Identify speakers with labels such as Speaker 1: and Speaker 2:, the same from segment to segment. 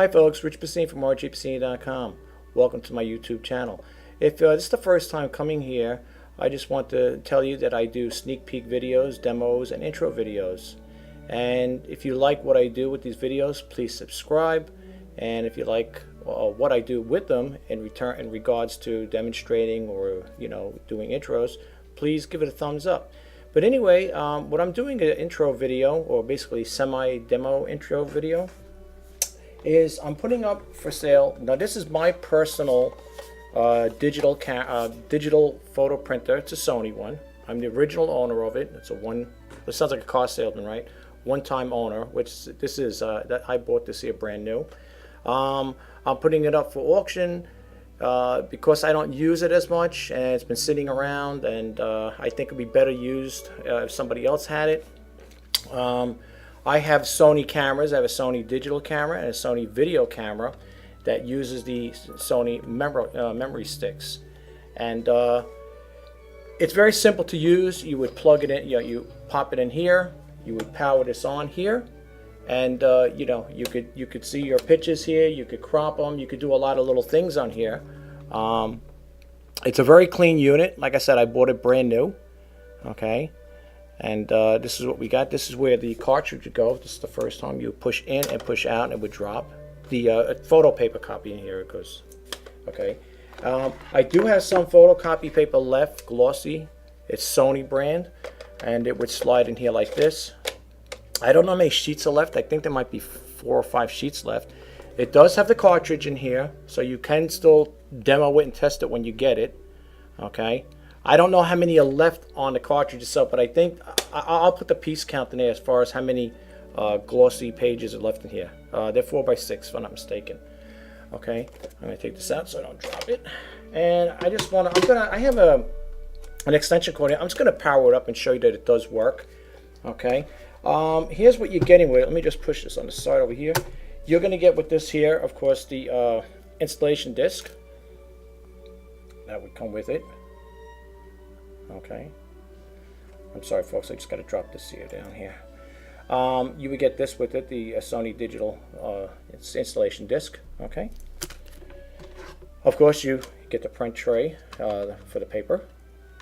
Speaker 1: Hi folks, Rich Pasini from rjpasini.com. Welcome to my YouTube channel. If this is the first time coming here, I just want to tell you that I do sneak peek videos, demos, and intro videos. And if you like what I do with these videos, please subscribe. And if you like what I do with them in regards to demonstrating or doing intros, please give it a thumbs up. But anyway, what I'm doing an intro video, or basically semi-demo intro video, is I'm putting up for sale. Now this is my personal digital photo printer. It's a Sony one. I'm the original owner of it. It's a it sounds like a car salesman, right? One-time owner, which this is that I bought this here brand new. I'm putting it up for auction because I don't use it as much, and it's been sitting around, and I think it'd be better used if somebody else had it. I have Sony cameras. I have a Sony digital camera and a Sony video camera that uses the Sony memory sticks, and it's very simple to use. You would plug it in, you pop it in here, you would power this on here, and you could see your pictures here, you could crop them, you could do a lot of little things on here. It's a very clean unit. Like I said, I bought it brand new. Okay. And this is what we got. This is where the cartridge would go. This is the first time you push in and push out, and it would drop. The photo paper copy in here, it goes. Okay. I do have some photocopy paper left, glossy. It's Sony brand, and it would slide in here like this. I don't know how many sheets are left. I think there might be 4 or 5 sheets left. It does have the cartridge in here, so you can still demo it and test it when you get it. Okay. I don't know how many are left on the cartridge itself, but I think I'll put the piece count in there as far as how many glossy pages are left in here. They're 4x6 if I'm not mistaken. Okay, I'm gonna take this out so I don't drop it. And I just want to, I have an extension cord here. I'm just gonna power it up and show you that it does work. Okay, here's what you're getting with it. Let me just push this on the side over here. You're gonna get with this here, of course, the installation disc that would come with it. Okay, I'm sorry folks, I just got to drop this here down here. You would get this with it, the Sony Digital installation disc. Okay, of course you get the print tray for the paper.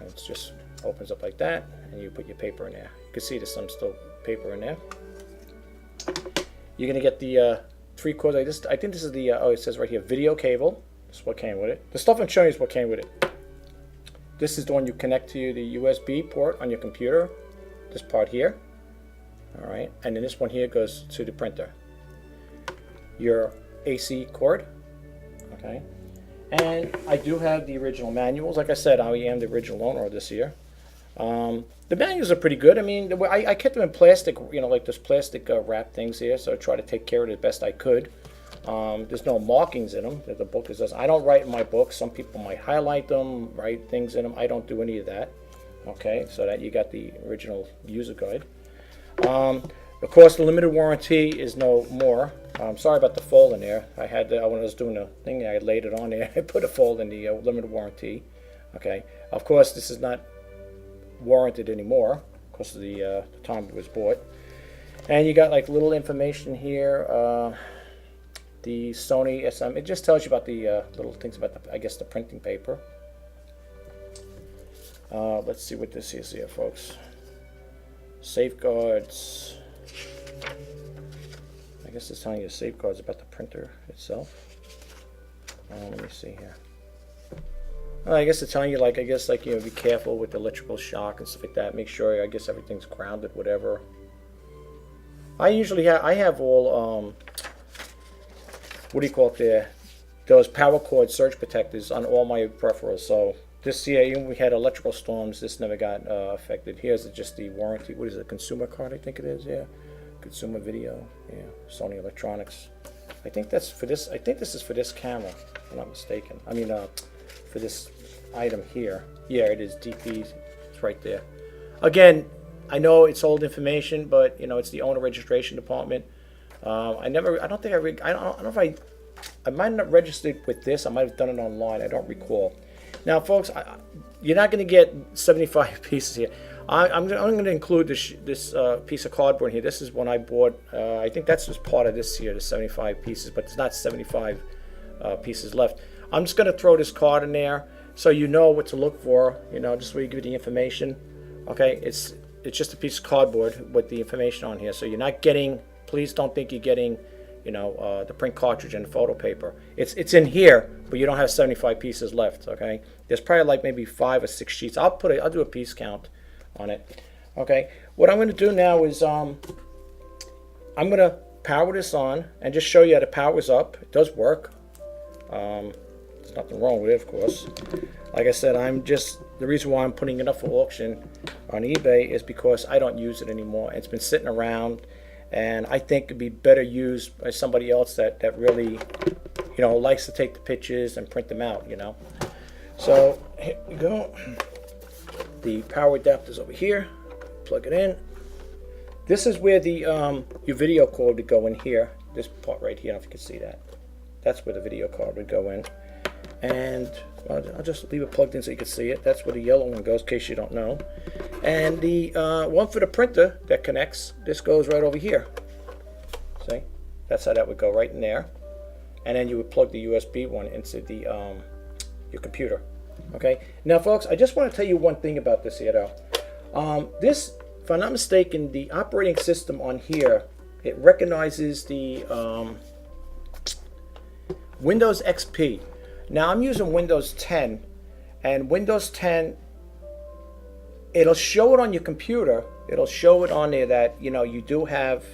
Speaker 1: It just opens up like that, and you put your paper in there. You can see there's some still paper in there. You're gonna get the 3 cords. I think this is the it says right here, video cable. This is what came with it. The stuff I'm showing you is what came with it. This is the one you connect to the USB port on your computer. This part here. All right, and then this one here goes to the printer. Your AC cord. Okay, and I do have the original manuals. Like I said, I am the original owner of this here. The manuals are pretty good. I mean, I kept them in plastic, like this plastic wrap things here, so I try to take care of it as best I could. There's no markings in them. The book is. I don't write in my books. Some people might highlight them, write things in them. I don't do any of that. Okay, so that you got the original user guide. Of course, the limited warranty is no more. I'm sorry about the fold in there. I had when I was doing the thing, I laid it on there. I put a fold in the limited warranty. Okay, of course, this is not warranted anymore because of the time it was bought. And you got like little information here. The Sony SM, it just tells you about the little things about I guess the printing paper. Let's see what this is here, folks. Safeguards. I guess it's telling you safeguards about the printer itself. Let me see here. I guess it's telling you be careful with electrical shock and stuff like that. Make sure everything's grounded, whatever. I have all what do you call it there? Those power cord surge protectors on all my peripherals. So this year, even we had electrical storms, this never got affected. Here's just the warranty. What is it? Consumer card, I think it is. Yeah, consumer video. Yeah, Sony Electronics. I think that's for this. I think this is for this camera, if I'm not mistaken. I mean, for this item here. Yeah, it is DP. It's right there. Again, I know it's old information, but it's the owner registration department. I don't know if I might not have registered with this. I might have done it online. I don't recall. Now, folks, you're not going to get 75 pieces here. I'm going to include this piece of cardboard here. This is one I bought. I think that's just part of this here, the 75 pieces, but there's not 75 pieces left. I'm just going to throw this card in there so you know what to look for, you know, just so you give you the information. Okay, it's just a piece of cardboard with the information on here. So you're not getting, please don't think you're getting, you know, the print cartridge and the photo paper. It's in here, but you don't have 75 pieces left. Okay, there's probably like maybe 5 or 6 sheets. I'll do a piece count on it. Okay, what I'm going to do now is I'm going to power this on and just show you how it powers up. It does work. There's nothing wrong with it, of course. Like I said, the reason why I'm putting it up for auction on eBay is because I don't use it anymore. It's been sitting around, and I think it'd be better used by somebody else that really, you know, likes to take the pictures and print them out, you know. So here we go. The power adapter's over here. Plug it in. This is where the your video cord would go in here. This part right here, I don't know if you can see that. That's where the video card would go in. And I'll just leave it plugged in so you can see it. That's where the yellow one goes, in case you don't know. And the one for the printer that connects, this goes right over here. See? That's how that would go, right in there. And then you would plug the USB one into the your computer. Okay. Now, folks, I just want to tell you one thing about this here, though. This, if I'm not mistaken, the operating system on here, it recognizes the Windows XP. Now I'm using Windows 10, and Windows 10, it'll show it on your computer. It'll show it on there that, you know, you do have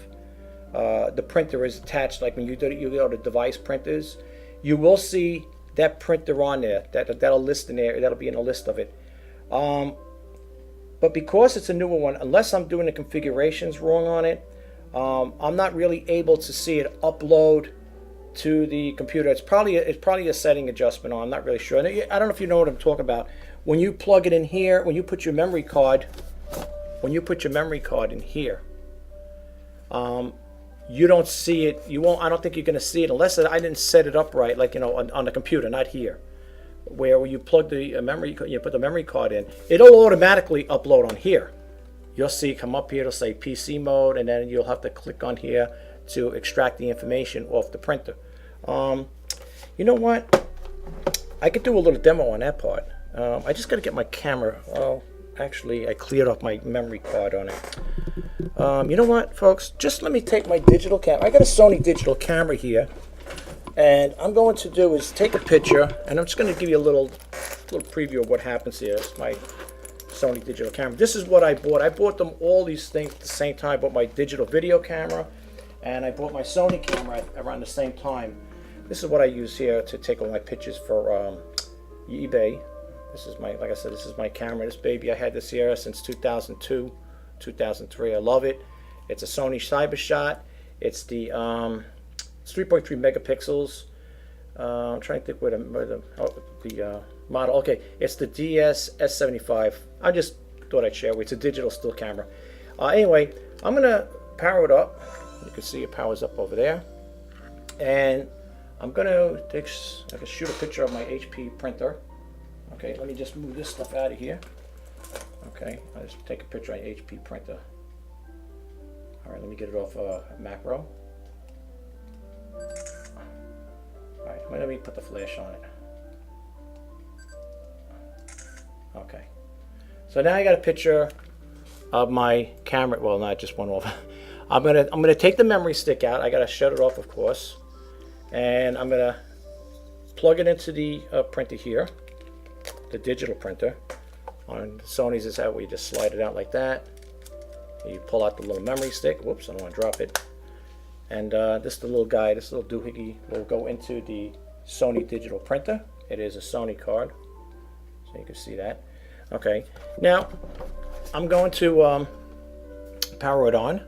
Speaker 1: the printer is attached. Like when you go to device printers, you will see that printer on there. That'll list in there. That'll be in a list of it. But because it's a newer one, unless I'm doing the configurations wrong on it, I'm not really able to see it upload to the computer. It's probably a setting adjustment on. I'm not really sure. I don't know if you know what I'm talking about. When you plug it in here, when you put your memory card in here, you don't see it. You won't. I don't think you're going to see it unless I didn't set it up right, like, you know, on the computer, not here. Where you plug the memory, you put the memory card in, it'll automatically upload on here. You'll see it come up here. It'll say PC mode, and then you'll have to click on here to extract the information off the printer. You know what? I could do a little demo on that part. I just got to get my camera. Oh, actually, I cleared off my memory card on it. You know what, folks? Just let me take my digital camera. I got a Sony digital camera here, and I'm going to do is take a picture, and I'm just going to give you a little preview of what happens here. It's my Sony digital camera. This is what I bought. I bought them all these things at the same time. I bought my digital video camera, and I bought my Sony camera around the same time. This is what I use here to take all my pictures for eBay. This is my, like I said, this is my camera. This baby, I had this here since 2002, 2003. I love it. It's a Sony CyberShot. It's the 3.3 megapixels. I'm trying to think where the model. Okay, it's the DS-S77. I just thought I'd share with you. It's a digital still camera. Anyway, I'm gonna power it up. You can see it powers up over there, and I'm gonna I can shoot a picture of my HP printer. Okay, let me just move this stuff out of here. Okay, I'll just take a picture of my HP printer. All right, let me get it off macro. All right, let me put the flash on it. Okay, so now I got a picture of my camera. Well, not just one off. I'm gonna take the memory stick out. I gotta shut it off, of course, and I'm gonna plug it into the printer here, the digital printer. On Sony's is how we just slide it out like that. You pull out the little memory stick. Whoops, I don't want to drop it. And this little guy, this little doohickey, will go into the Sony digital printer. It is a Sony card, so you can see that. Okay, now I'm going to power it on.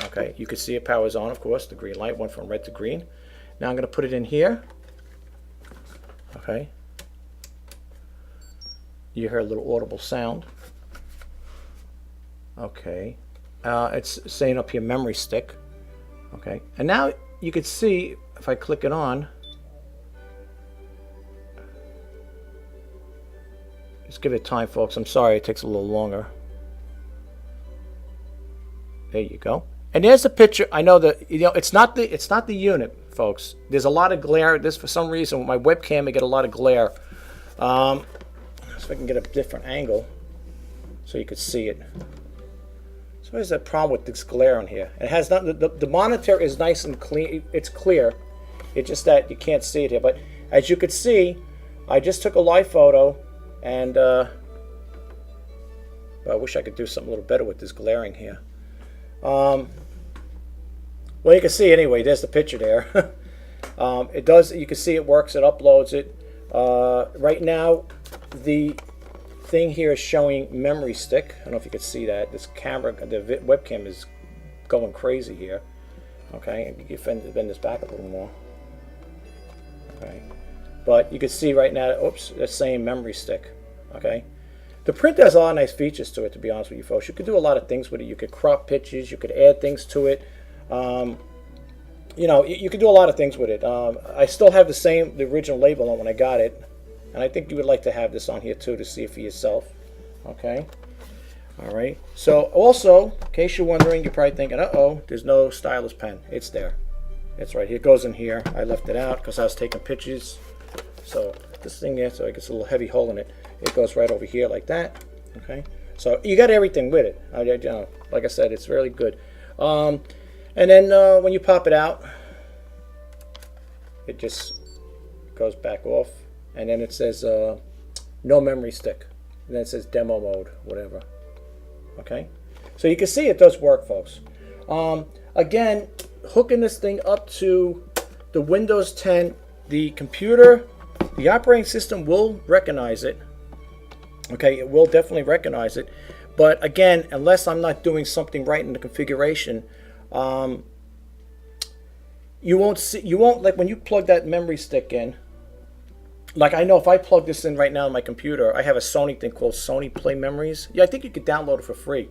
Speaker 1: Okay, you can see it powers on, of course. The green light went from red to green. Now I'm going to put it in here. Okay. You hear a little audible sound. Okay. It's saying up here memory stick. Okay. And now you can see if I click it on, Just give it time, folks. I'm sorry it takes a little longer. There you go. And there's the picture. I know that it's not the unit, folks. There's a lot of glare. This, for some reason, with my webcam, I get a lot of glare. So I can get a different angle so you could see it. So there's that problem with this glare on here. It has not the monitor is nice and clean. It's clear. It's just that you can't see it here. But as you could see, I just took a live photo, and I wish I could do something a little better with this glaring here. Well, you can see anyway. There's the picture there. It does. You can see it works. It uploads it. Right now, the thing here is showing memory stick. I don't know if you can see that. This camera, the webcam is going crazy here. Okay, you can bend this back a little more. Okay, but you can see right now. Oops, it's saying memory stick. Okay. The printer has a lot of nice features to it, to be honest with you folks. You could do a lot of things with it. You could crop pictures, you could add things to it. You know, you could do a lot of things with it. I still have the original label on when I got it. And I think you would like to have this on here too to see it for yourself. Okay. All right. So also, in case you're wondering, you're probably thinking, uh-oh, there's no stylus pen. It's there. It's right here. It goes in here. I left it out because I was taking pictures. So this thing there, so it gets a little heavy hole in it. It goes right over here like that. Okay, so you got everything with it. You know, like I said, it's really good. And then when you pop it out, it just goes back off, and then it says no memory stick, and then it says demo mode, whatever. Okay, so you can see it does work, folks. Again, hooking this thing up to the Windows 10, the computer, the operating system will recognize it. Okay, it will definitely recognize it, but again, unless I'm not doing something right in the configuration, you won't like when you plug that memory stick in. Like I know if I plug this in right now on my computer, I have a Sony thing called Sony Play Memories. Yeah, I think you could download it for free.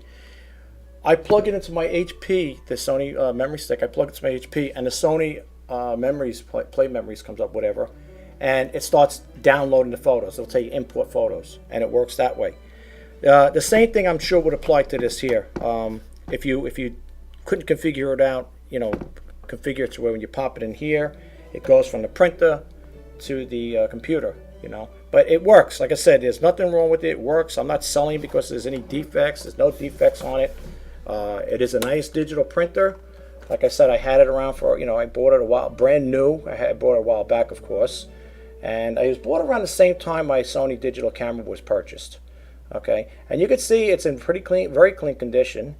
Speaker 1: I plug it into my HP, the Sony memory stick. I plug it to my HP, and the Sony memories play memories comes up, whatever. And it starts downloading the photos. It'll tell you import photos, and it works that way. The same thing I'm sure would apply to this here. If you couldn't configure it out, you know, configure it to where when you pop it in here, it goes from the printer to the computer, you know. But it works. Like I said, there's nothing wrong with it. It works. I'm not selling it because there's any defects. There's no defects on it. It is a nice digital printer. Like I said, I had it around for, you know, I bought it brand new. I bought it a while back, of course. And I was bought around the same time my Sony digital camera was purchased. Okay, and you can see it's in pretty clean, very clean condition.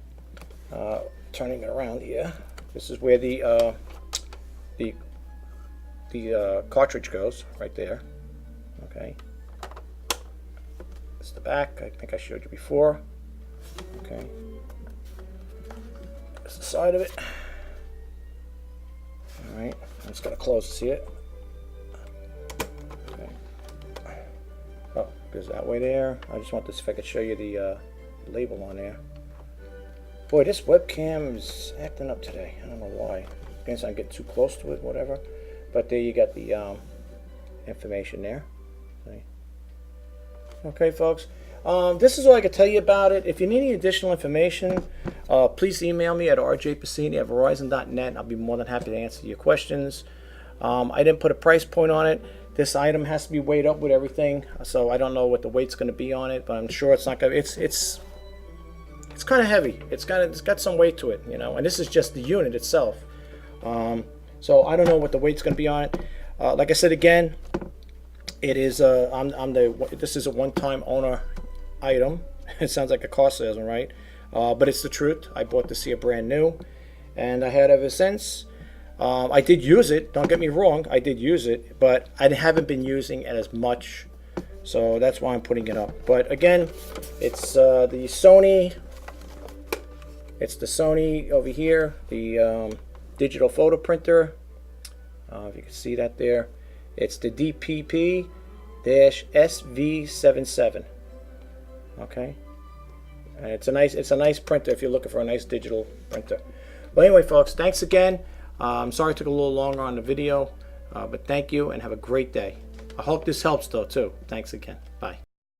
Speaker 1: Turning it around here, this is where the cartridge goes, right there. Okay, it's the back. I think I showed you before. Okay, that's the side of it. All right, I'm just gonna close to see it. Goes that way there. I just want this if I could show you the label on there. Boy, this webcam is acting up today. I don't know why. I guess I'm getting too close to it, whatever. But there you got the information there. See? Okay, folks. This is all I can tell you about it. If you need any additional information, please email me at rjpasini@verizon.net. I'll be more than happy to answer your questions. I didn't put a price point on it. This item has to be weighed up with everything, so I don't know what the weight's going to be on it, but I'm sure it's not going to. It's kind of heavy. It's got some weight to it, you know. And this is just the unit itself. So I don't know what the weight's going to be on it. Like I said again, it is. This is a one-time owner item. It sounds like a car salesman, right? But it's the truth. I bought this here brand new, and I had ever since. I did use it, don't get me wrong, I did use it, but I haven't been using it as much, so that's why I'm putting it up. But again, it's the Sony over here, the digital photo printer, if you can see that there. It's the DPP-SV77, okay, and it's a nice printer if you're looking for a nice digital printer. Well, anyway, folks, thanks again. I'm sorry it took a little longer on the video, but thank you and have a great day. I hope this helps though too. Thanks again. Bye.